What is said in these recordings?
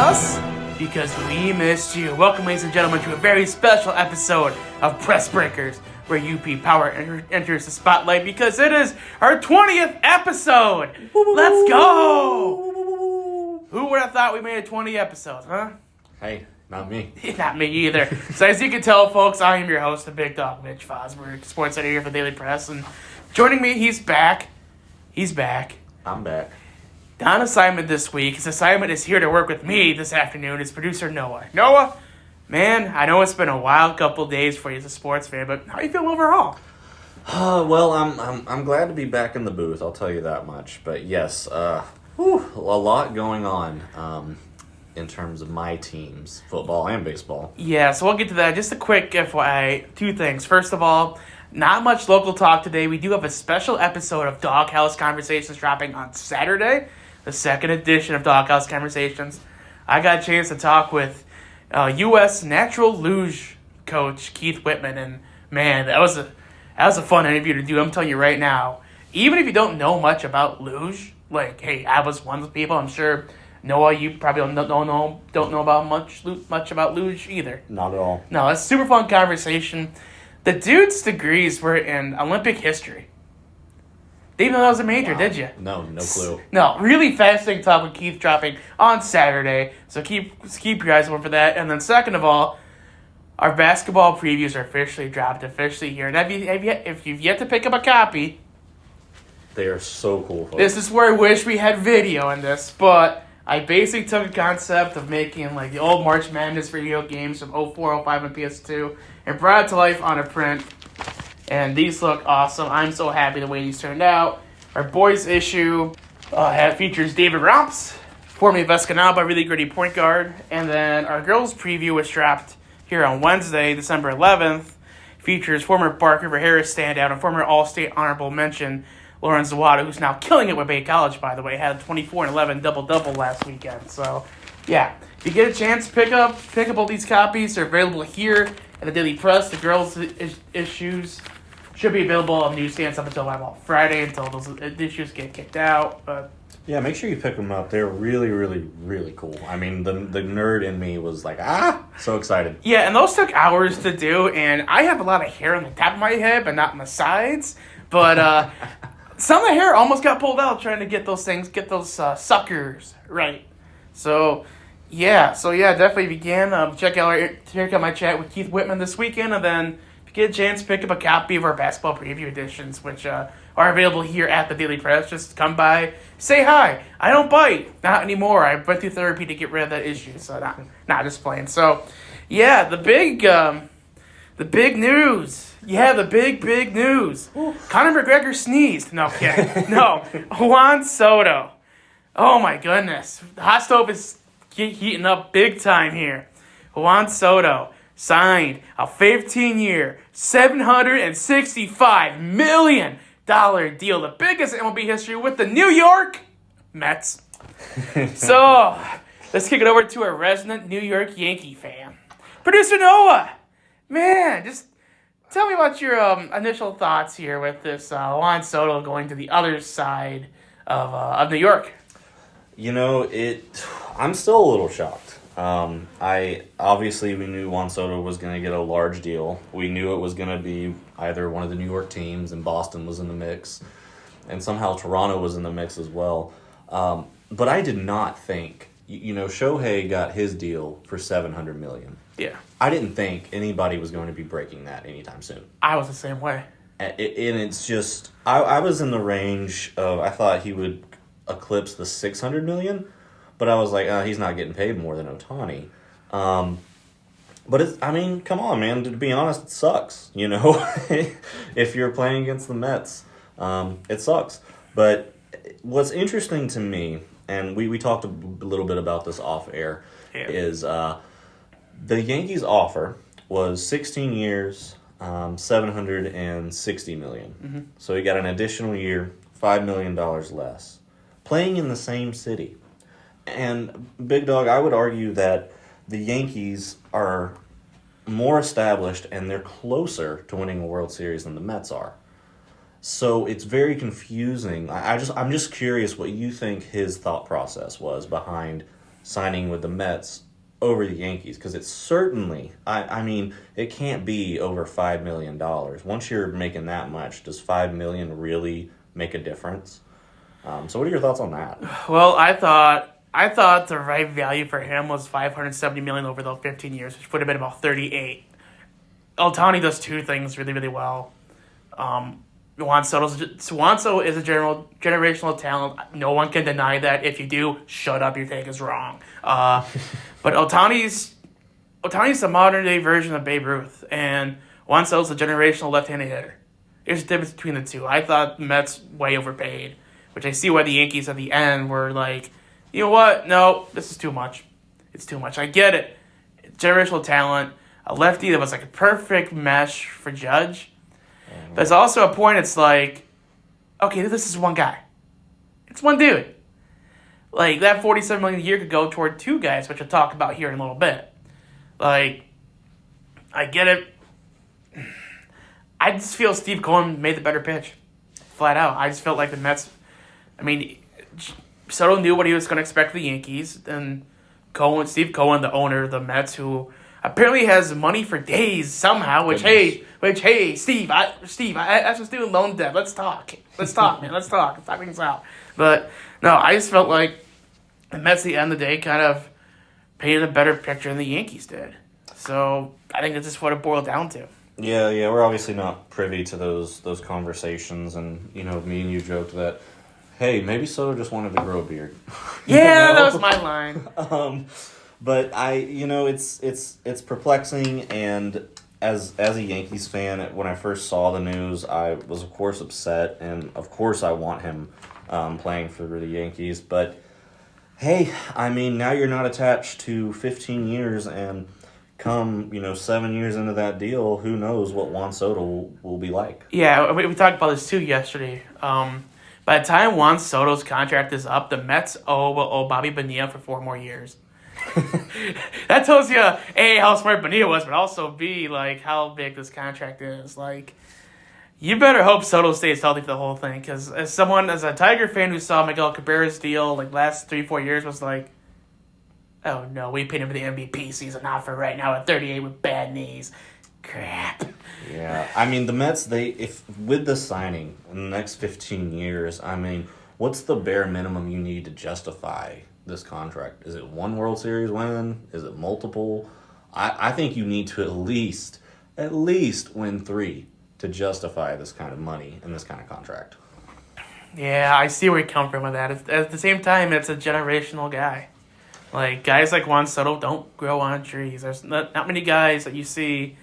us because we missed you. Welcome, ladies and gentlemen, to a very special episode of Press Breakers, where UP Power enters the spotlight because it is our 20th episode. Let's go! Who would have thought we made 20 episodes, huh? Hey, not me. Not me either. So as you can tell, folks, I am your host, the big dog, Mitch Vosburg, sports editor here for Daily Press, and joining me, he's back. I'm back. On assignment this week. His assignment is here to work with me this afternoon. Is producer Noah. Noah, man, I know it's been a wild couple days for you as a sports fan, but how are you feeling overall? Well, I'm glad to be back in the booth. I'll tell you that much. But yes, a lot going on in terms of my teams, football and baseball. Yeah, so we'll get to that. Just a quick FYI, two things. First of all, not much local talk today. We do have a special episode of Doghouse Conversations dropping on Saturday, the second edition of Doghouse Conversations. I got a chance to talk with U.S. natural luge coach Keith Whitman, and man, that was a fun interview to do. I'm telling you right now, even if you don't know much about luge, like, hey, I was one of the people. I'm sure Noah, you probably don't know about much about luge either. Not at all. No, it's a super fun conversation. The dude's degrees were in Olympic history. Didn't know that was a major, Wow. did you? No clue. No, really fascinating talk with Keith dropping on Saturday. So keep your eyes open for that. And then second of all, our basketball previews are officially dropped, officially here. And if you've yet to pick up a copy, They are so cool, folks. this is where I wish we had video in this, but I basically took a concept of making like the old March Madness video games from 04, 05, and PS2 and brought it to life on a print. And these look awesome. I'm so happy the way these turned out. Our boys issue features David Romps, formerly of Escanaba, really gritty point guard. And then our girls preview was dropped here on Wednesday, December 11th. Features former Bark River Harris standout and former All-State honorable mention Lauren Zawada, who's now killing it with Bay College, by the way. Had a 24-11 double-double last weekend. So, yeah. If you get a chance, pick up all these copies. They're available here at the Daily Press. The girls' issues should be available on newsstands up until about Friday, until those issues get kicked out. But Yeah, make sure you pick them up. They're really, really, really cool. I mean, the nerd in me was like, so excited. yeah, and those took hours to do, and I have a lot of hair on the top of my head, but not on the sides. But some of the hair almost got pulled out trying to get those suckers right. So definitely began. Check out my chat with Keith Whitman this weekend, and then if you get a chance, pick up a copy of our basketball preview editions, which are available here at the Daily Press. Just come by, say hi. I don't bite, not anymore. I went through therapy to get rid of that issue, so not just playing. So, yeah, the big news. Yeah, the big news. Conor McGregor sneezed. No, kidding. No, Juan Soto. Oh my goodness, the hot stove is heating up big time here. Juan Soto signed a 15-year, $765 million deal, the biggest in MLB history with the New York Mets. So, let's kick it over to our resident New York Yankee fan, producer Noah. Man, just tell me about your initial thoughts here with this Juan Soto going to the other side of New York. You know, I'm still a little shocked. We knew Juan Soto was going to get a large deal. We knew it was going to be either one of the New York teams, and Boston was in the mix, and somehow Toronto was in the mix as well. But I did not think, Shohei got his deal for $700 million. Yeah. I didn't think anybody was going to be breaking that anytime soon. I was the same way. And it's just, I was in the range of, I thought he would eclipse the $600 million, but I was like, he's not getting paid more than Ohtani. But come on, man, to be honest, it sucks, if you're playing against the Mets, it sucks. But what's interesting to me, and we talked a little bit about this off air, is the Yankees' offer was 16 years, $760 million. Mm-hmm. So he got an additional year, $5 million less, playing in the same city. And, Big Dog, I would argue that the Yankees are more established and they're closer to winning a World Series than the Mets are. So it's very confusing. I'm just curious what you think his thought process was behind signing with the Mets over the Yankees, because it's certainly, I mean, it can't be over $5 million. Once you're making that much, does $5 million really make a difference? So what are your thoughts on that? Well, I thought the right value for him was $570 million over the 15 years, which would have been about 38. Ohtani does two things really, really well. Juan Soto is a generational talent. No one can deny that. If you do, shut up. Your take is wrong. But Ohtani's the modern day version of Babe Ruth, and Juan Soto's a generational left-handed hitter. There's a difference between the two. I thought the Mets way overpaid, which I see why the Yankees at the end were like, you know what? No, this is too much. It's too much. I get it. Generational talent, a lefty that was like a perfect mesh for Judge. There's also a point, it's like, okay, this is one guy. It's one dude. Like, that $47 million a year could go toward two guys, which I'll talk about here in a little bit. Like, I get it. I just feel Steve Cohen made the better pitch. Flat out. I just felt like the Mets, I mean, Soto knew what he was going to expect from the Yankees. And Steve Cohen, the owner of the Mets, who apparently has money for days somehow, hey, Steve, that's just doing loan debt. Let's talk, man. Let's talk things out. But no, I just felt like the Mets, at the end of the day, kind of painted a better picture than the Yankees did. So I think that's just what it boiled down to. Yeah, we're obviously not privy to those conversations, and me and you joked that, hey, maybe Soto just wanted to grow a beard. Yeah, that was my line. But it's perplexing, and as a Yankees fan, when I first saw the news, I was of course upset, and of course I want him playing for the Yankees. But hey, I mean, now you're not attached to 15 years, and come 7 years into that deal, who knows what Juan Soto will be like? Yeah, we talked about this too yesterday. By the time Juan Soto's contract is up, the Mets will owe Bobby Bonilla for 4 more years. That tells you, A, how smart Bonilla was, but also B, like, how big this contract is. Like, you better hope Soto stays healthy for the whole thing, because as a Tiger fan who saw Miguel Cabrera's deal, like, last 3-4 years, was like, oh no, we paid him for the MVP season, not for right now at 38 with bad knees. Crap. Yeah, I mean, the Mets, if with the signing in the next 15 years, I mean, what's the bare minimum you need to justify this contract? Is it 1 World Series win? Is it multiple? I think you need to at least win 3 to justify this kind of money and this kind of contract. Yeah, I see where you come from with that. At the same time, it's a generational guy. Like, guys like Juan Soto don't grow on trees. There's not many guys that you see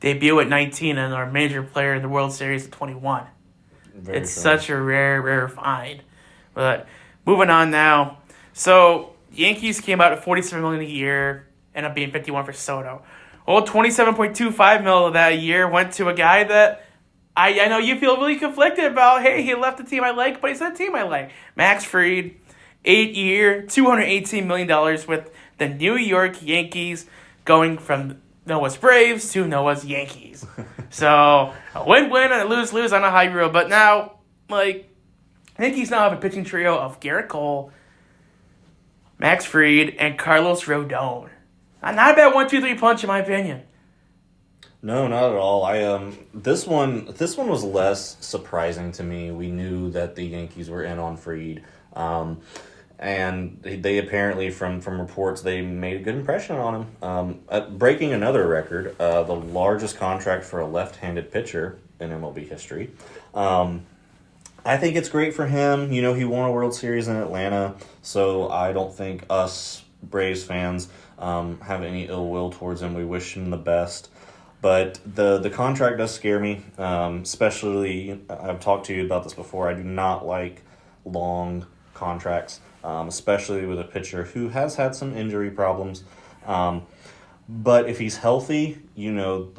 debut at 19 and are a major player in the World Series at 21. It's such a rare find. But moving on now. So, Yankees came out at $47 million a year, ended up being $51 for Soto. Well, $27.25 million of that year went to a guy that I know you feel really conflicted about. Hey, he left the team I like, but he's not a team I like. Max Fried, 8-year, $218 million with the New York Yankees, going from Noah's Braves to Noah's Yankees. So, a win-win and a lose-lose on a high road. But now, like, Yankees now have a pitching trio of Garrett Cole, Max Fried, and Carlos Rodon. Not a bad 1-2-3 punch, in my opinion. No, not at all. This one was less surprising to me. We knew that the Yankees were in on Fried. And they apparently, from reports, they made a good impression on him. Breaking another record, the largest contract for a left-handed pitcher in MLB history. I think it's great for him. He won a World Series in Atlanta, so I don't think us Braves fans have any ill will towards him. We wish him the best. But the contract does scare me, especially, I've talked to you about this before, I do not like long contracts. Especially with a pitcher who has had some injury problems. But if he's healthy, you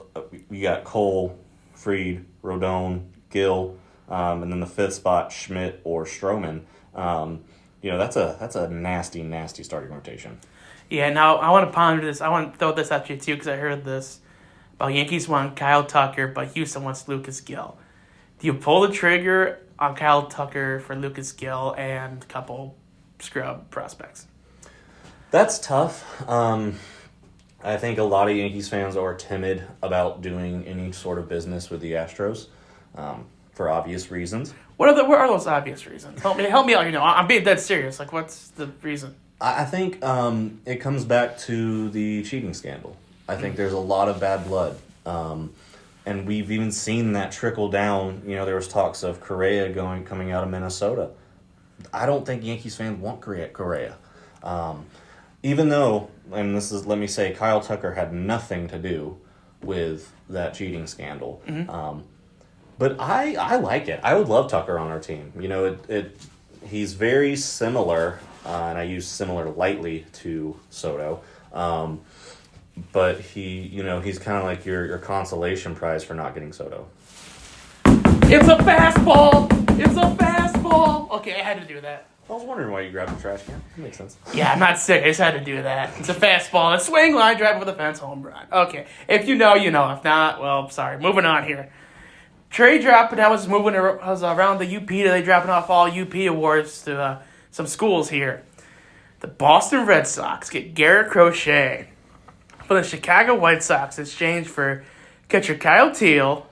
got Cole, Fried, Rodon, Gill, and then the 5th spot, Schmidt or Stroman. That's a nasty starting rotation. Yeah, now I want to ponder this. I want to throw this at you too, because I heard this about Yankees want Kyle Tucker, but Houston wants Lucas Gill. Do you pull the trigger on Kyle Tucker for Lucas Gill and a couple scrub prospects? That's tough. I think a lot of Yankees fans are timid about doing any sort of business with the Astros, for obvious reasons. What are those obvious reasons? Help me out. I'm being dead serious. Like, what's the reason? I think it comes back to the cheating scandal. I think there's a lot of bad blood. And we've even seen that trickle down. There was talks of Correa coming out of Minnesota. I don't think Yankees fans want Correa. Even though, and let me say, Kyle Tucker had nothing to do with that cheating scandal. Mm-hmm. But I like it. I would love Tucker on our team. He's very similar, and I use similar lightly to Soto. But he's kind of like your consolation prize for not getting Soto. It's a fastball! It's a fastball! Okay, I had to do that. I was wondering why you grabbed the trash can. That makes sense. Yeah, I'm not sick. I just had to do that. It's a fastball. A swing, line drive over the fence, home run. Okay. If you know, you know. If not, well, sorry. Moving on here. Trade dropping. I was around the UP. They dropping off all UP awards to some schools here. The Boston Red Sox get Garrett Crochet for the Chicago White Sox in exchange for catcher Kyle Teal,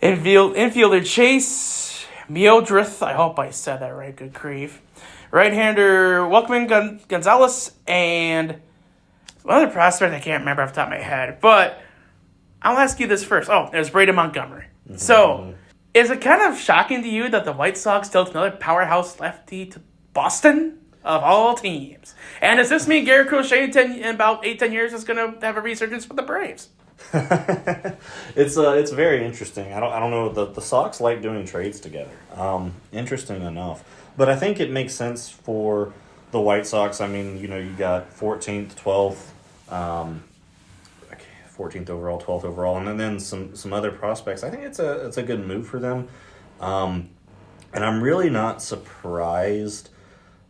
infielder Chase Mildreth, I hope I said that right, good grief, right-hander Welkman Gonzalez, and another prospect I can't remember off the top of my head. But I'll ask you this first. Oh, there's Braden Montgomery. Mm-hmm. So, is it kind of shocking to you that the White Sox dealt another powerhouse lefty to Boston? Of all teams. And does this mean Garrett Crochet in about 8-10 years is going to have a resurgence with the Braves? It's very interesting. I don't know. The Sox like doing trades together. Interesting enough. But I think it makes sense for the White Sox. I mean, you got 14th, 12th, 14th overall, 12th overall, and then some other prospects. I think it's a good move for them. And I'm really not surprised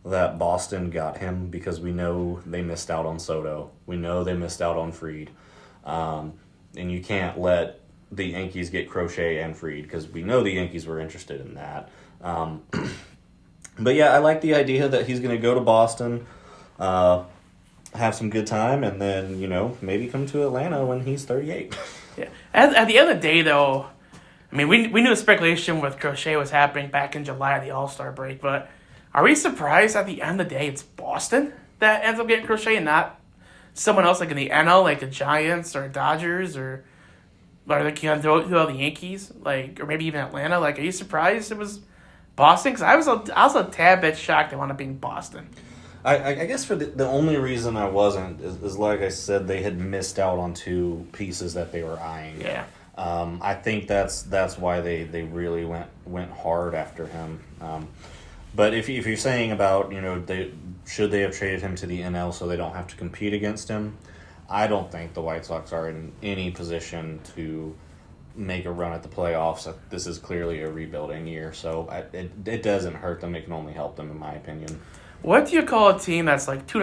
that Boston got him, because we know they missed out on Soto. We know they missed out on Fried. And you can't let the Yankees get Crochet and Fried, because we know the Yankees were interested in that. But yeah, I like the idea that he's going to go to Boston, have some good time, and then, maybe come to Atlanta when he's 38. Yeah. At the end of the day, though, I mean, we knew speculation with Crochet was happening back in July of the All-Star break, but are we surprised at the end of the day it's Boston that ends up getting Crochet and not someone else like in the NL, like the Giants or Dodgers or they can throw the Yankees, or maybe even Atlanta? Like, are you surprised it was Boston? Because I was a tad bit shocked they wound up being Boston. I guess for the only reason I wasn't is like I said, they had missed out on two pieces that they were eyeing. Yeah. I think that's why they really went hard after him. But if you're saying about, should they have traded him to the NL so they don't have to compete against him, I don't think the White Sox are in any position to make a run at the playoffs. This is clearly a rebuilding year, so it doesn't hurt them. It can only help them, in my opinion. What do you call a team that's like two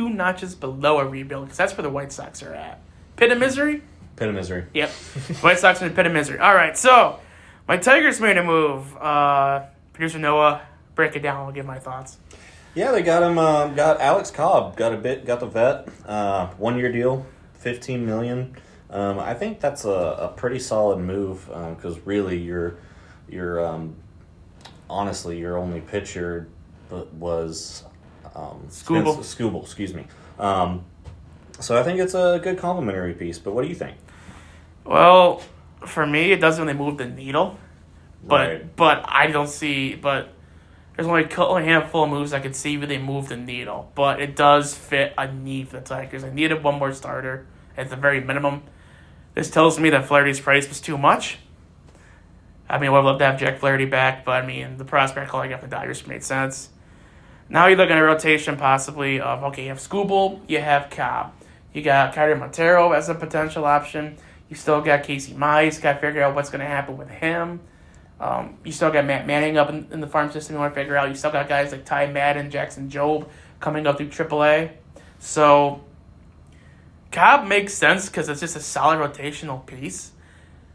notches below a rebuild? Because that's where the White Sox are at. Pit of misery? Pit of misery. Yep. White Sox in the pit of misery. All right, so my Tigers made a move. Producer Noah, break it down. I'll give my thoughts. Yeah, they got him. Got Alex Cobb. Got the vet. 1-year deal, $15 million. I think that's a pretty solid move, because really you're honestly your only pitcher was Skubal. Excuse me. So I think it's a good complimentary piece. But what do you think? Well, for me, it doesn't really move the needle. Right. But I don't see. But there's only a handful of moves I could see where they move the needle. But it does fit a need for the Tigers. I needed one more starter at the very minimum. This tells me that Flaherty's price was too much. I mean, I would love to have Jack Flaherty back, but I mean, the prospect calling up the Dodgers made sense. Now you look at a rotation possibly of, okay, you have Skubal, you have Cobb. You got Carter Montero as a potential option. You still got Casey Mize. Got to figure out what's going to happen with him. You still got Matt Manning up in the farm system you want to figure out. You still got guys like Ty Madden, Jackson Jobe coming up through AAA. So Cobb makes sense because it's just a solid rotational piece.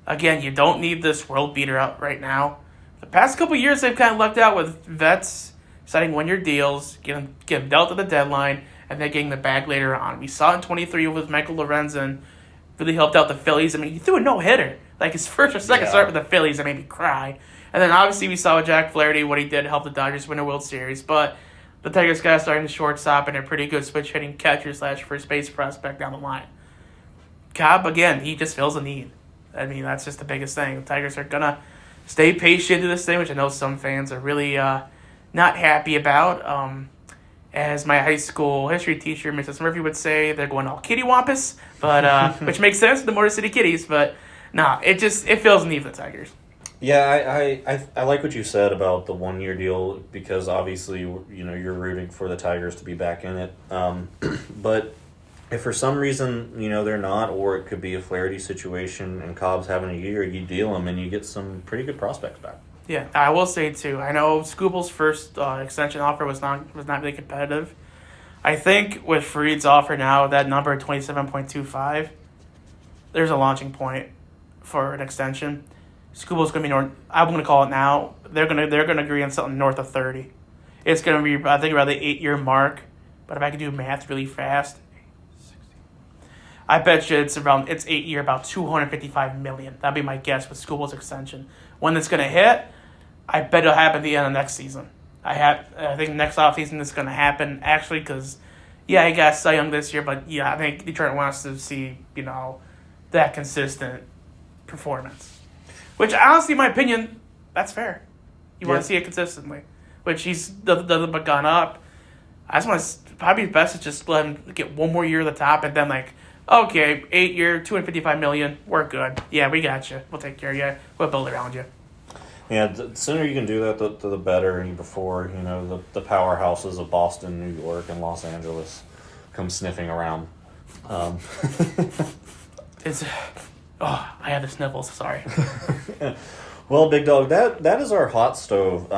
Again, you don't need this world beater out right now. The past couple of years, they've kind of lucked out with vets signing one-year deals, getting dealt at the deadline, and then getting the bag later on. We saw it in 23 with Michael Lorenzen, really helped out the Phillies. I mean, he threw a no-hitter. Like, his first or second start with the Phillies, that made me cry. And then, obviously, we saw with Jack Flaherty what he did to help the Dodgers win a World Series. But the Tigers got starting the shortstop and a pretty good switch-hitting catcher/first base prospect down the line. Cobb, again, he just fills a need. I mean, that's just the biggest thing. The Tigers are going to stay patient to this thing, which I know some fans are really not happy about. As my high school history teacher, Mrs. Murphy, would say, they're going all kittywampus, but which makes sense, the Motor City Kitties. But, it fills a need for the Tigers. Yeah, I like what you said about the 1-year deal because obviously, you're rooting for the Tigers to be back in it. But if for some reason, they're not, or it could be a Flaherty situation and Cobb's having a year, you deal them and you get some pretty good prospects back. Yeah, I will say too. I know Skubal's first extension offer was not really competitive. I think with Fried's offer now, that number 27.25, there's a launching point for an extension. Skubal's going to be north. I'm going to call it now. They're going to agree on something north of 30. It's going to be, I think, around the 8-year mark. But if I can do math really fast, I bet you it's 8-year, about $255 million. That'd be my guess with Skubal's extension. When it's going to hit, I bet it'll happen at the end of next season. I think next offseason is going to happen, actually, because, he got Cy Young this year, but, I think Detroit wants to see, that consistent performance. Which, honestly, in my opinion, that's fair. You want to see it consistently. Which he's doesn't but gone up. I just want to, probably best is just let him get one more year at the top, and then, okay, 8-year, $255 million, we're good. Yeah, we got you. We'll take care of you. We'll build around you. Yeah, the sooner you can do that, the better. Before the powerhouses of Boston, New York, and Los Angeles come sniffing around. I have the sniffles. Sorry. Well, Big Dog, that is our hot stove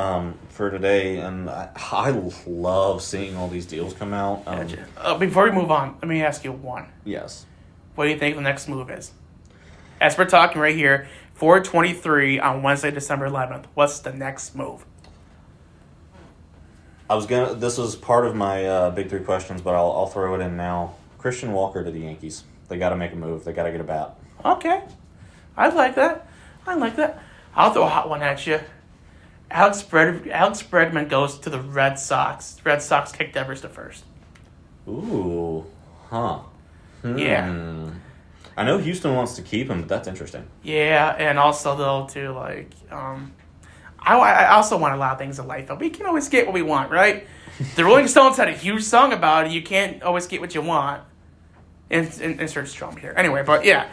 for today, and I love seeing all these deals come out. Before we move on, let me ask you one. Yes. What do you think the next move is? As we're talking right here, 4:23 on Wednesday, December 11th. What's the next move? This was part of my big three questions, but I'll throw it in now. Christian Walker to the Yankees. They got to make a move. They got to get a bat. Okay. I like that. I'll throw a hot one at you. Alex Bregman goes to the Red Sox. Red Sox kick Devers to first. Ooh. Huh. Yeah. I know Houston wants to keep him, but that's interesting. Yeah, and also, though, too, I also want a lot of things in life. We can always get what we want, right? The Rolling Stones had a huge song about it. You can't always get what you want. Insert Strom here. Anyway, but yeah.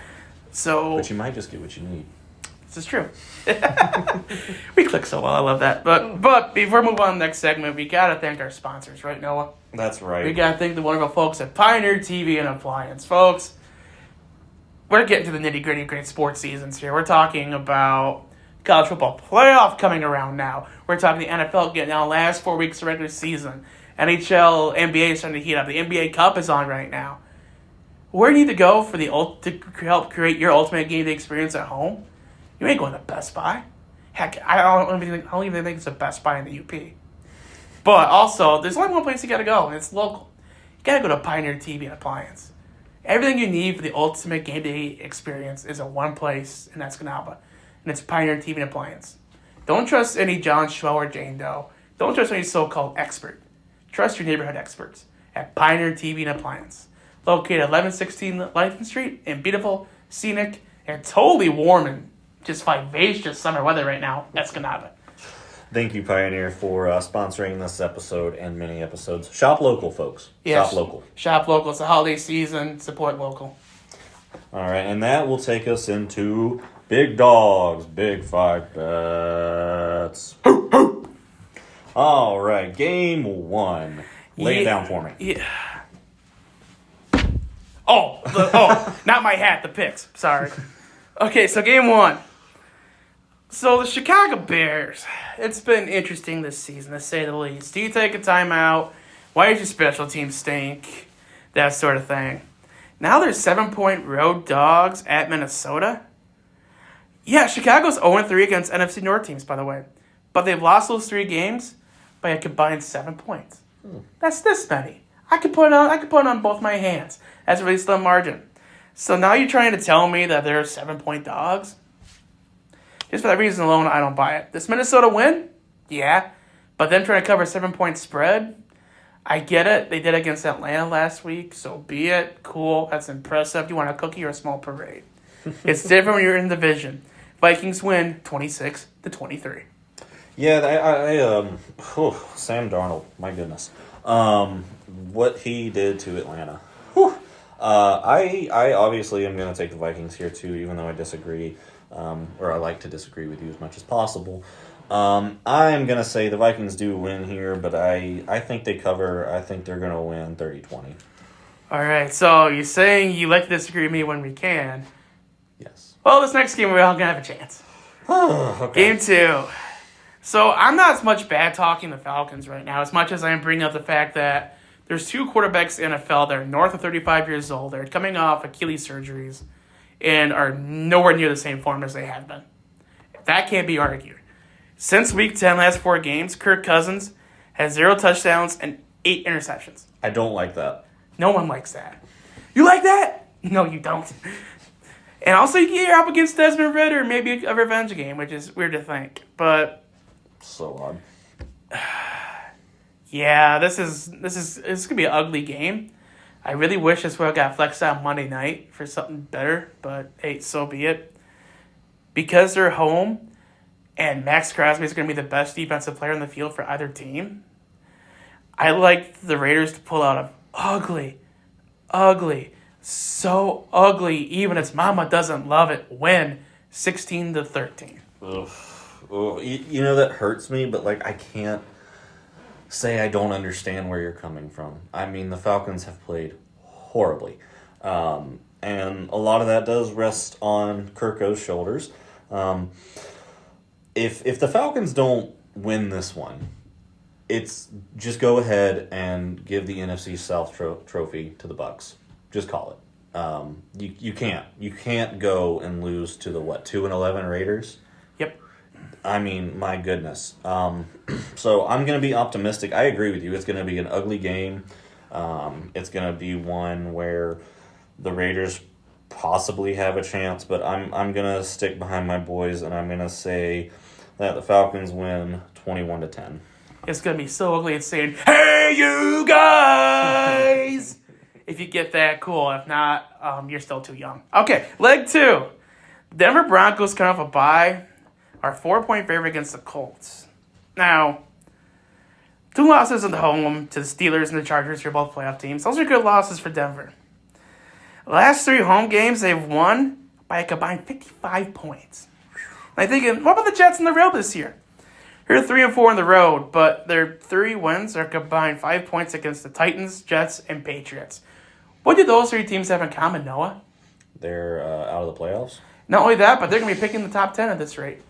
So. But you might just get what you need. This is true. We click so well. I love that. But before we move on to the next segment, we got to thank our sponsors, right, Noah? That's right. We got to thank the wonderful folks at Pioneer TV and Appliance. Folks, we're getting to the nitty-gritty great sports seasons here. We're talking about college football playoff coming around now. We're talking the NFL getting out the last 4 weeks of regular season. NHL, NBA is starting to heat up. The NBA Cup is on right now. Where do you need to go to help create your ultimate game day experience at home? You ain't going to Best Buy. Heck, I don't even think it's a Best Buy in the UP. But also, there's only one place you got to go, and it's local. You got to go to Pioneer TV and Appliance. Everything you need for the ultimate game day experience is in one place, and that's Canalba. And it's Pioneer TV and Appliance. Don't trust any John Schmo or Jane Doe. Don't trust any so-called expert. Trust your neighborhood experts at Pioneer TV and Appliance. Located at 1116 Langton Street in beautiful, scenic, and totally warm and just vivacious summer weather right now. Escanaba. Thank you, Pioneer, for sponsoring this episode and many episodes. Shop local, folks. Yes. Shop local. Shop local. It's the holiday season. Support local. All right, and that will take us into Big Dogs, Big Five Bets. All right, game one. Lay it down for me. Yeah. Not my hat, the picks. Sorry. Okay, so game one. So the Chicago Bears, it's been interesting this season, to say the least. Do you take a timeout? Why does your special team stink? That sort of thing. Now they're 7-point road dogs at Minnesota. Yeah, Chicago's 0-3 against NFC North teams, by the way. But they've lost those 3 games by a combined 7 points. That's this many. I could put it on both my hands as a really slim margin. So now you're trying to tell me that they're 7-point dogs? Just for that reason alone, I don't buy it. This Minnesota win? Yeah. But them trying to cover a 7-point spread? I get it. They did it against Atlanta last week, so be it. Cool. That's impressive. You want a cookie or a small parade? It's different when you're in the division. Vikings win 26-23. Yeah, Sam Darnold, my goodness. What he did to Atlanta. Whew. I obviously am going to take the Vikings here too, even though I disagree, or I like to disagree with you as much as possible. I'm going to say the Vikings do win here, but I think they cover. I think they're going to win 30-20. All right, so you're saying you like to disagree with me when we can. Yes. Well, this next game we're all going to have a chance. Okay. Game 2. So I'm not as much bad talking the Falcons right now as much as I am bringing up the fact that there's 2 quarterbacks in the NFL that are north of 35 years old. They're coming off Achilles surgeries and are nowhere near the same form as they have been. That can't be argued. Since Week 10, last 4 games, Kirk Cousins has 0 touchdowns and 8 interceptions. I don't like that. No one likes that. You like that? No, you don't. And also, you're up against Desmond Ridder, maybe a revenge game, which is weird to think. But so odd. Yeah, this is gonna be an ugly game. I really wish this would have got flexed out Monday night for something better, but hey, so be it. Because they're home, and Max Crosby is gonna be the best defensive player in the field for either team. I like the Raiders to pull out a ugly, so ugly. Even its mama doesn't love it. Win 16-13. Ugh. Oh, you know, that hurts me, but like I can't say I don't understand where you're coming from. I mean, the Falcons have played horribly. And a lot of that does rest on Kirko's shoulders. If the Falcons don't win this one, it's just go ahead and give the NFC South trophy to the Bucs. Just call it. You can't go and lose to the 2-11 Raiders. Yep. I mean, my goodness. So I'm going to be optimistic. I agree with you. It's going to be an ugly game. It's going to be one where the Raiders possibly have a chance, but I'm going to stick behind my boys, and I'm going to say that the Falcons win 21-10. It's going to be so ugly it's saying, "Hey, you guys!" If you get that, cool. If not, you're still too young. Okay, leg 2. Denver Broncos coming off a bye are 4-point favorite against the Colts. Now, 2 losses at home to the Steelers and the Chargers, who are both playoff teams. Those are good losses for Denver. The last 3 home games, they've won by a combined 55 points. And I'm thinking, what about the Jets on the road this year? They're 3-4 on the road, but their 3 wins are combined 5 points against the Titans, Jets, and Patriots. What do those 3 teams have in common, Noah? They're out of the playoffs? Not only that, but they're going to be picking the top 10 at this rate.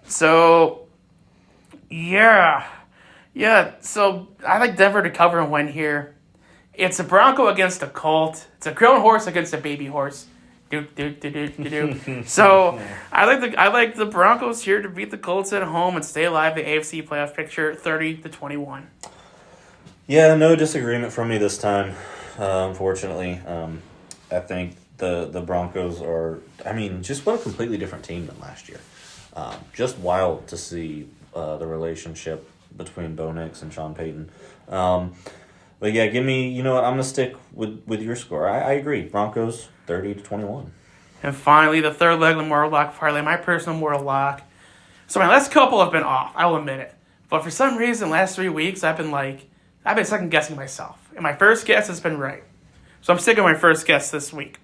So, yeah. So I like Denver to cover and win here. It's a Bronco against a Colt. It's a grown horse against a baby horse. So I like the Broncos here to beat the Colts at home and stay alive the AFC playoff picture 30-21. Yeah, no disagreement from me this time. Unfortunately, I think the Broncos are. I mean, just what a completely different team than last year. Just wild to see the relationship between Bo Nix and Sean Payton. But yeah, give me. You know what? I'm gonna stick with your score. I agree. Broncos 30-21. And finally, the third leg of the Moral Lock parlay. My personal Moral Lock. So my last couple have been off. I will admit it. But for some reason, last 3 weeks, I've been second guessing myself, and my first guess has been right. So I'm sticking with my first guess this week.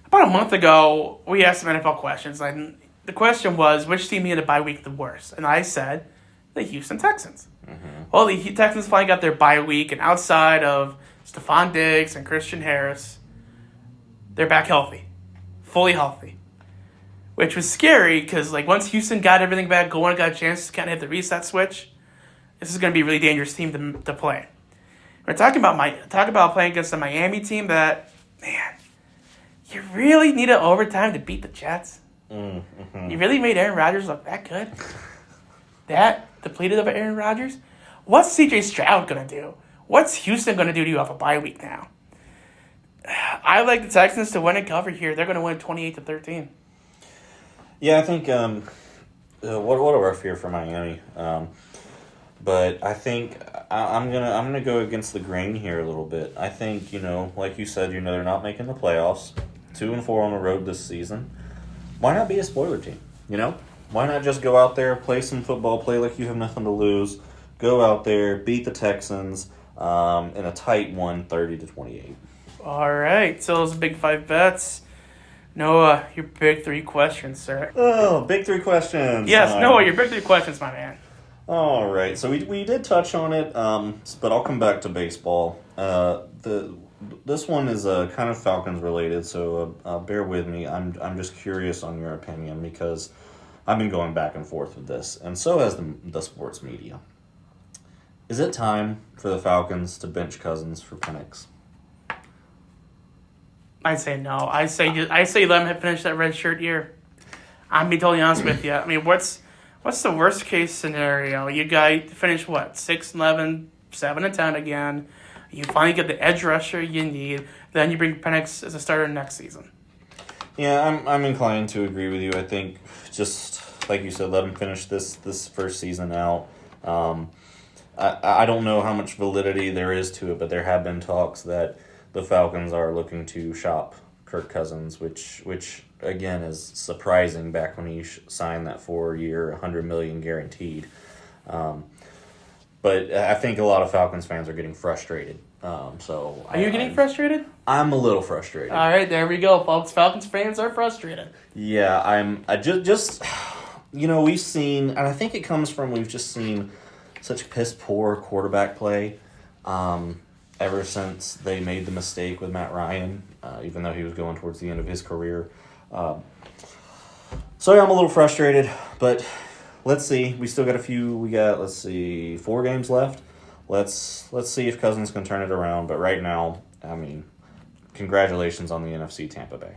About a month ago, we asked some NFL questions, and the question was, which team needed a bye week the worst? And I said, the Houston Texans. Mm-hmm. Well, the Texans finally got their bye week, and outside of Stephon Diggs and Christian Harris, they're back healthy. Fully healthy. Which was scary, because once Houston got everything back going and got a chance to kind of hit the reset switch, this is going to be a really dangerous team to play. We're talking about playing against a Miami team that, man, you really needed overtime to beat the Jets. Mm-hmm. You really made Aaron Rodgers look that good. That depleted of Aaron Rodgers, what's C.J. Stroud going to do? What's Houston going to do to you off a bye week now? I like the Texans to win and cover here. They're going to win 28-13. Yeah, I think what a rough year for Miami. But I think I'm gonna go against the grain here a little bit. I think, like you said, they're not making the playoffs. 2-4 on the road this season. Why not be a spoiler team? Why not just go out there, play some football, play like you have nothing to lose, go out there, beat the Texans in a tight one, 30-28. All right, so those big 5 bets. Noah, your big 3 questions, sir. Oh, big 3 questions. Yes, Noah, your big 3 questions, my man. All right, so we did touch on it, but I'll come back to baseball. This one is kind of Falcons related, so bear with me. I'm just curious on your opinion because I've been going back and forth with this, and so has the sports media. Is it time for the Falcons to bench Cousins for Penix? I'd say no. I say let him finish that red shirt year. I'm being totally honest with you. I mean, what's the worst case scenario? You guys finish 6-11, 7-10 again. You finally get the edge rusher you need. Then you bring Penix as a starter next season. Yeah, I'm inclined to agree with you. I think just like you said, let him finish this first season out. I don't know how much validity there is to it, but there have been talks that the Falcons are looking to shop Kirk Cousins, which again is surprising back when he signed that 4-year, $100 million guaranteed. But I think a lot of Falcons fans are getting frustrated. Are you getting frustrated? I'm a little frustrated. All right, there we go, folks. Falcons fans are frustrated. Yeah, I just we've seen, and I think it comes from we've just seen such piss poor quarterback play. Ever since they made the mistake with Matt Ryan, even though he was going towards the end of his career. So yeah, I'm a little frustrated, but let's see. We still got 4 games left. Let's see if Cousins can turn it around. But right now, I mean, congratulations on the NFC Tampa Bay.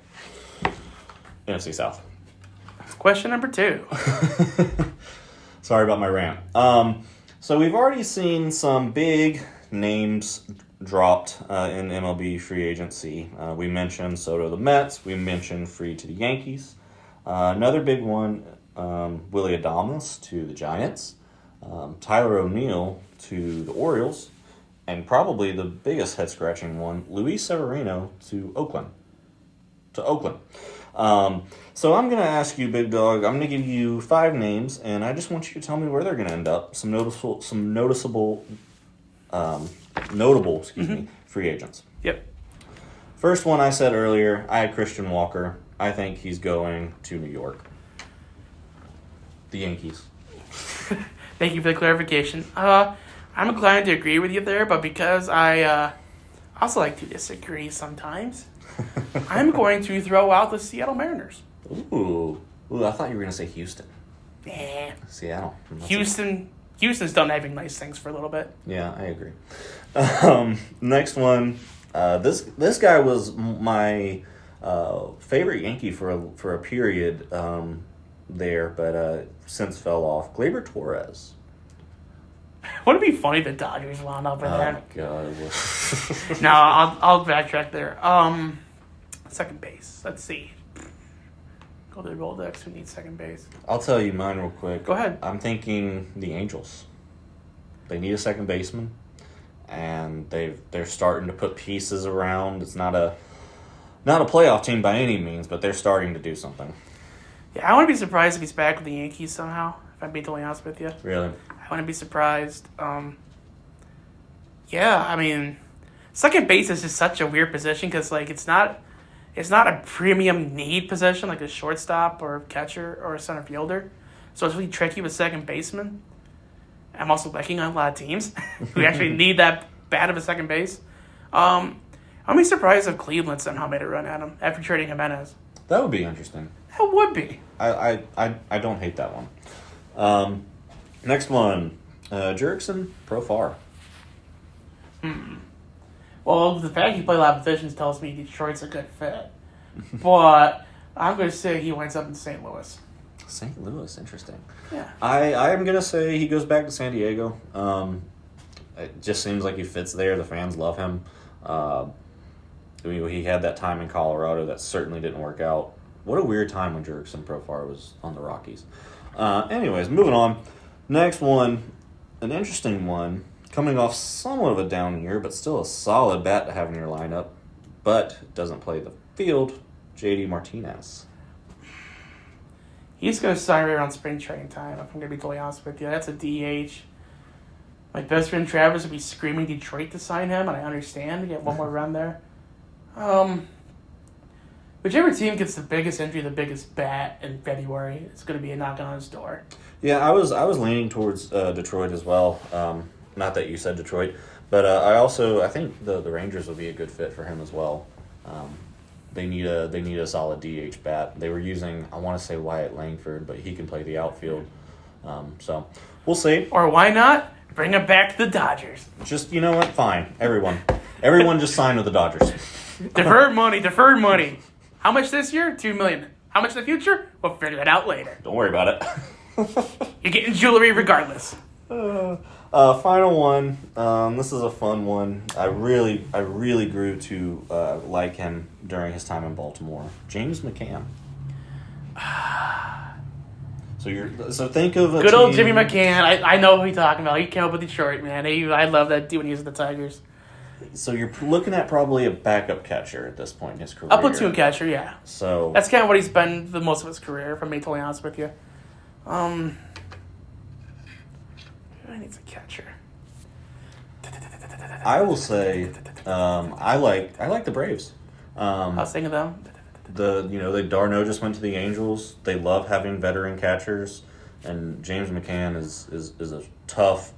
NFC South. Question number 2. Sorry about my rant. So we've already seen some big names dropped in MLB free agency. We mentioned Soto to the Mets. We mentioned Fried to the Yankees. Another big one, Willy Adames to the Giants. Tyler O'Neill to the Orioles. And probably the biggest head-scratching one, Luis Severino to Oakland. So I'm going to ask you, Big Dog, I'm going to give you 5 names, and I just want you to tell me where they're going to end up. Some notable free agents. Yep. First one I said earlier, I had Christian Walker. I think he's going to New York. The Yankees. Thank you for the clarification. I'm inclined to agree with you there, but because I also like to disagree sometimes, I'm going to throw out the Seattle Mariners. Ooh, I thought you were going to say Houston. Nah. Seattle. Houston's done having nice things for a little bit. Yeah, I agree. Next one. This guy was my favorite Yankee for a period there, but since fell off. Gleyber Torres. Wouldn't it be funny if the Dodgers wound up in there? Oh, God. No, I'll backtrack there. Second base. Let's see. Go to the Rolodex. Who needs second base? I'll tell you mine real quick. Go ahead. I'm thinking the Angels. They need a second baseman, and they're starting to put pieces around. It's not a playoff team by any means, but they're starting to do something. Yeah, I wouldn't be surprised if he's back with the Yankees somehow, if I'm being totally honest with you. Really? I wouldn't be surprised. Yeah, I mean, second base is just such a weird position because, it's not a premium need position like a shortstop or a catcher or a center fielder. So it's really tricky with second baseman. I'm also lacking on a lot of teams who actually need that bad of a second base. I'd be surprised if Cleveland somehow made a run at him after trading Jimenez. That would be interesting. That would be. I don't hate that one. Next one, Jurickson, Profar. Well, the fact he played a lot of positions tells me Detroit's a good fit. But I'm going to say he winds up in St. Louis. St. Louis, interesting. Yeah. I'm going to say he goes back to San Diego. It just seems like he fits there. The fans love him. He had that time in Colorado that certainly didn't work out. What a weird time when Jurickson Profar was on the Rockies. Anyways, moving on. Next one, an interesting one, coming off somewhat of a down year, but still a solid bat to have in your lineup, but doesn't play the field, JD Martinez. He's going to sign right around spring training time, if I'm going to be totally honest with you. That's a DH. My best friend Travis would be screaming Detroit to sign him, and I understand to get one more run there. Whichever team gets the biggest injury, the biggest bat in February, it's going to be a knock on his door. Yeah, I was leaning towards Detroit as well. Not that you said Detroit, but I think the Rangers would be a good fit for him as well. They need a solid DH bat. They were using, I want to say, Wyatt Langford, but he can play the outfield. So we'll see. Or why not bring him back to the Dodgers? Just, you know what? Fine. Everyone just sign with the Dodgers. Deferred money. How much this year? $2 million. How much in the future? We'll figure that out later. Don't worry about it. You're getting jewelry regardless. Final one. This is a fun one. I really grew to like him during his time in Baltimore. James McCann. So think of a good old team. Jimmy McCann. I know who you're talking about. He came up with Detroit, man. I love that dude when he was with the Tigers. So you're looking at probably a backup catcher at this point in his career. A platoon catcher, yeah. So that's kind of what he's been the most of his career, if I'm being totally honest with you. I need a catcher. I will say, I like the Braves. I was thinking of them. Darno just went to the Angels. They love having veteran catchers, and James McCann is a tough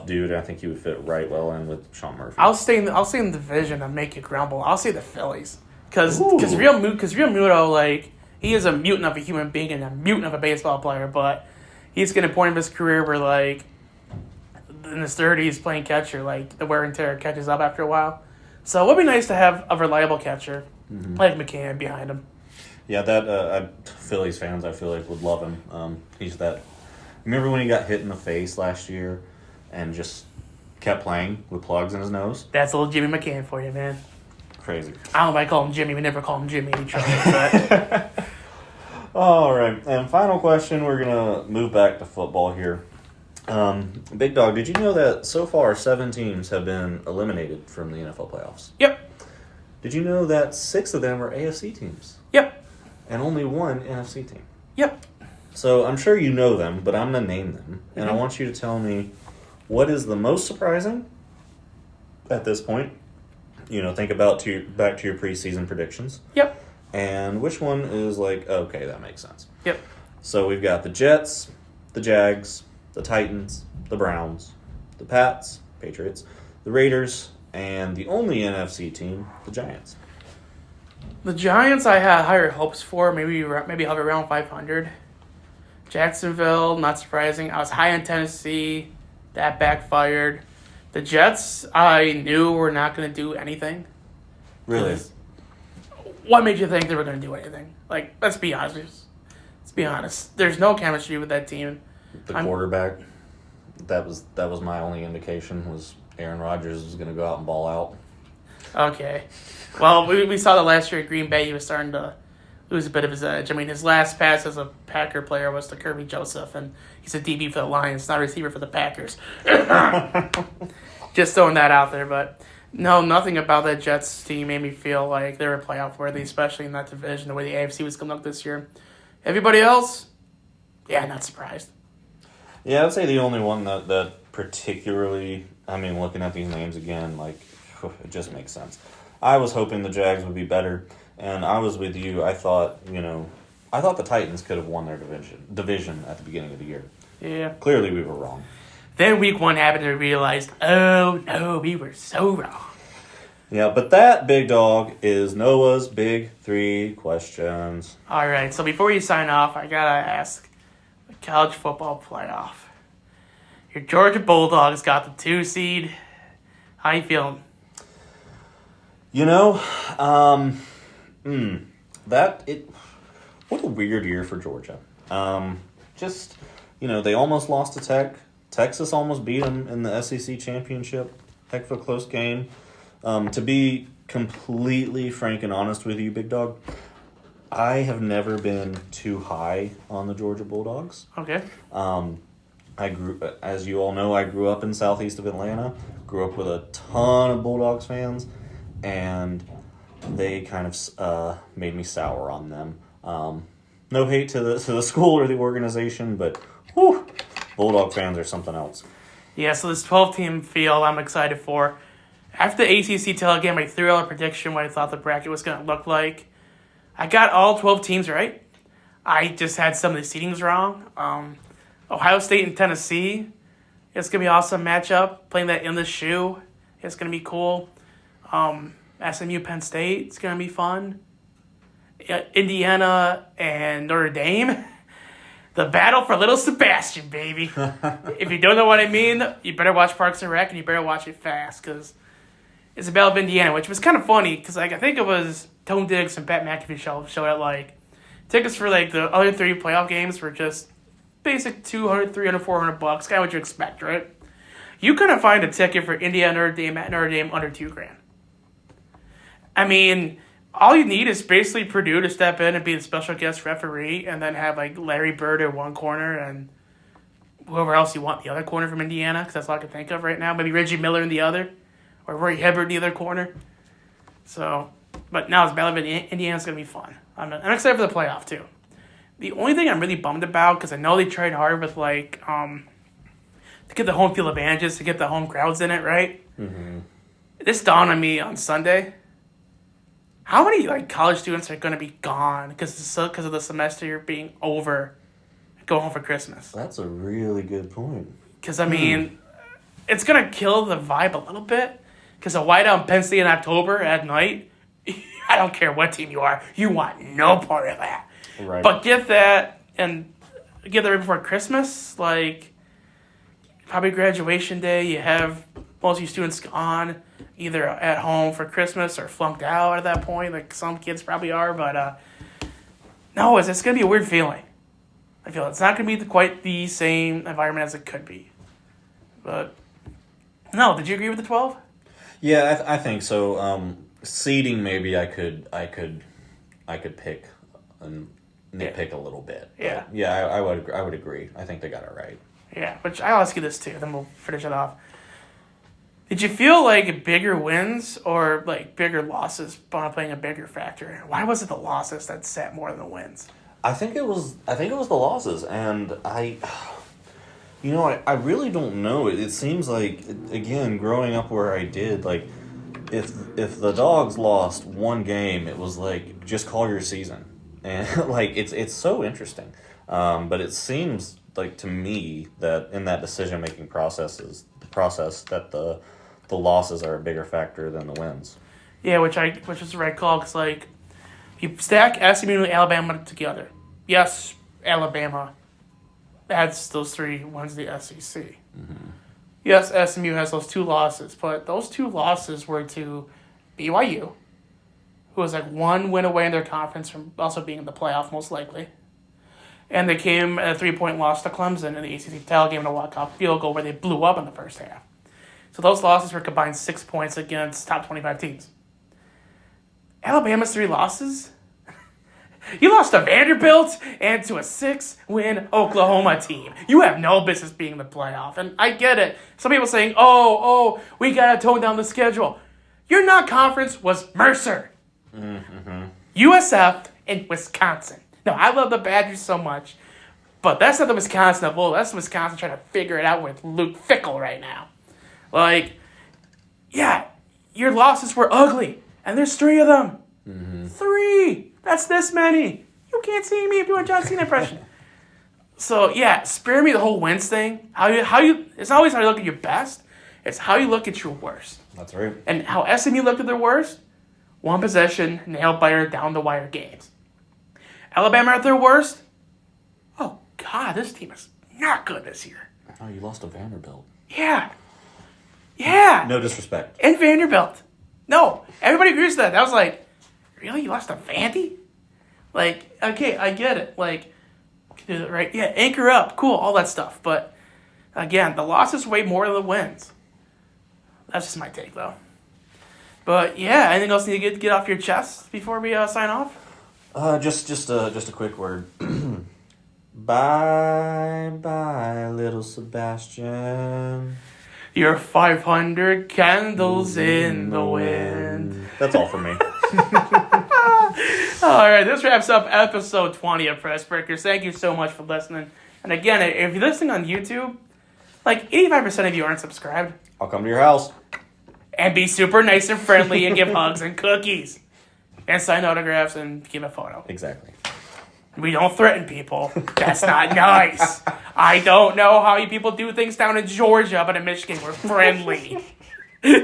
dude. I think he would fit right well in with Sean Murphy. I'll stay in the division and make you grumble. I'll say the Phillies, because Real Muto, like, he is a mutant of a human being and a mutant of a baseball player, but he's getting a point of his career where, like, in his 30s playing catcher, like, the wear and tear catches up after a while. So it would be nice to have a reliable catcher like McCann behind him. Yeah, that Phillies fans, I feel like, would love him. He's that. Remember when he got hit in the face last year and just kept playing with plugs in his nose? That's old Jimmy McCann for you, man. Crazy. I don't know if I call him Jimmy. We never call him Jimmy in Detroit. But all right, and final question. We're gonna move back to football here. Big Dog, did you know that so far 7 teams have been eliminated from the NFL playoffs? Yep. Did you know that 6 of them are AFC teams? Yep. And only 1 NFC team? Yep. So I'm sure you know them, but I'm going to name them. And I want you to tell me what is the most surprising at this point. Think about back to your preseason predictions. Yep. And which one is like, okay, that makes sense. Yep. So we've got the Jets, the Jags, the Titans, the Browns, the Pats, Patriots, the Raiders, and the only NFC team, the Giants. The Giants I had higher hopes for, maybe hover around 500. Jacksonville, not surprising. I was high on Tennessee. That backfired. The Jets, I knew were not going to do anything. Really? What made you think they were going to do anything? Like, let's be honest. There's no chemistry with that team. The quarterback, that was my only indication, was Aaron Rodgers was going to go out and ball out. Okay. Well, we saw that last year at Green Bay. He was starting to lose a bit of his edge. I mean, his last pass as a Packer player was to Kirby Joseph, and he's a DB for the Lions, not a receiver for the Packers. Just throwing that out there. But, no, nothing about that Jets team made me feel like they were playoff worthy, especially in that division, the way the AFC was coming up this year. Everybody else, yeah, not surprised. Yeah, I'd say the only one that particularly, looking at these names again, like, it just makes sense. I was hoping the Jags would be better, and I was with you. I thought the Titans could have won their division at the beginning of the year. Yeah. Clearly we were wrong. Then week 1 happened and we realized, oh, no, we were so wrong. Yeah, but that, Big Dog, is Noah's big 3 questions. All right, so before you sign off, I got to ask, the college football playoff. Your Georgia Bulldogs got the 2 seed. How you feeling? What a weird year for Georgia. Just, they almost lost to Tech. Texas almost beat them in the SEC championship. Heck of a close game. To be completely frank and honest with you, Big Dog, I have never been too high on the Georgia Bulldogs. Okay. As you all know, I grew up in southeast of Atlanta. Grew up with a ton of Bulldogs fans, and they kind of made me sour on them. No hate to the school or the organization, but whew, Bulldog fans are something else. Yeah, so this 12-team field I'm excited for. After the ACC title game, I threw out a prediction what I thought the bracket was going to look like. I got all 12 teams right. I just had some of the seedings wrong. Ohio State and Tennessee, it's going to be an awesome matchup. Playing that in the shoe, it's going to be cool. SMU Penn State, it's going to be fun. Indiana and Notre Dame, the battle for little Sebastian, baby. If you don't know what I mean, you better watch Parks and Rec, and you better watch it fast, because it's a battle of Indiana, which was kind of funny, because I think it was Tone Diggs and Pat McAfee showed it, tickets for the other 3 playoff games were just basic $200, $300, $400, kind of what you expect, right? You couldn't find a ticket for Indiana Notre Dame at Notre Dame under $2,000. I mean, all you need is basically Purdue to step in and be the special guest referee, and then have Larry Bird in one corner and whoever else you want in the other corner from Indiana, because that's all I can think of right now. Maybe Reggie Miller in the other, or Roy Hibbert in the other corner. So, but now it's Battle of Indiana's going to be fun. I'm excited for the playoff too. The only thing I'm really bummed about, because I know they tried hard with to get the home field advantages, to get the home crowds in it, right? Mm-hmm. This dawned on me on Sunday. How many college students are going to be gone because of the semester being over, go home for Christmas? That's a really good point. Because it's going to kill the vibe a little bit. Because a whiteout in Penn State in October at night, I don't care what team you are, you want no part of that. Right. But get that and get there before Christmas, probably graduation day. You have most of your students gone, either at home for Christmas or flunked out at that point, some kids probably are. But no, it's going to be a weird feeling. I feel it's not going to be quite the same environment as it could be. But no, did you agree with the 12? Yeah, I think so. Seeding, maybe I could pick and nitpick a little bit. Yeah. But yeah, I would agree. I think they got it right. Yeah, which I'll ask you this too, then we'll finish it off. Did you feel bigger wins or bigger losses playing a bigger factor? Why was it the losses that sat more than the wins? I think it was the losses, and I really don't know. It seems again, growing up where I did, if the Dogs lost one game, it was just call your season, and it's so interesting. But it seems to me that in that decision making process that the losses are a bigger factor than the wins. Yeah, which is the right call, because you stack SMU and Alabama together. Yes, Alabama adds those 3 wins to the SEC. Mm-hmm. Yes, SMU has those 2 losses, but those 2 losses were to BYU, who was 1 win away in their conference from also being in the playoff, most likely. And they came at a 3-point loss to Clemson in the ACC title game in a walk-off field goal where they blew up in the first half. So those losses were combined 6 points against top 25 teams. Alabama's 3 losses? You lost to Vanderbilt and to a 6-win Oklahoma team. You have no business being in the playoff. And I get it. Some people saying, we got to tone down the schedule. Your non-conference was Mercer. Mm-hmm. USF and Wisconsin. Now, I love the Badgers so much, but that's not the Wisconsin of old. That's the Wisconsin trying to figure it out with Luke Fickell right now. Your losses were ugly, and there's 3 of them. Mm-hmm. 3! That's this many. You can't see me if you want John Cena impression. So, spare me the whole wins thing. It's always how you look at your best. It's how you look at your worst. That's right. And how SMU looked at their worst, 1 possession, nail-biter, down-the-wire games. Alabama at their worst, oh, God, this team is not good this year. Oh, you lost to Vanderbilt. Yeah. No disrespect. And Vanderbilt. No, everybody agrees with that. That was really? You lost to Vandy? Okay, I get it. Right? Yeah, anchor up. Cool, all that stuff. But, again, the losses weigh more than the wins. That's just my take, though. But, yeah, anything else you need to get off your chest before we sign off? Just a quick word. Bye, bye, little Sebastian. Your 500 candles in the wind. That's all for me. All right, this wraps up episode 20 of Press Breakers. Thank you so much for listening. And again, if you're listening on YouTube, like 85% of you aren't subscribed. I'll come to your house. And be super nice and friendly and give hugs and cookies. And sign autographs and give a photo. Exactly. We don't threaten people. That's not nice. I don't know how you people do things down in Georgia, but in Michigan we're friendly.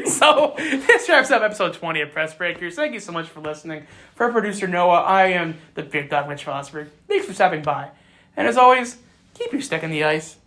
So, this wraps up episode 20 of Press Breakers. Thank you so much for listening. For producer Noah, I am the big dog Mitch Vosburg. Thanks for stopping by. And as always, keep your stick in the ice.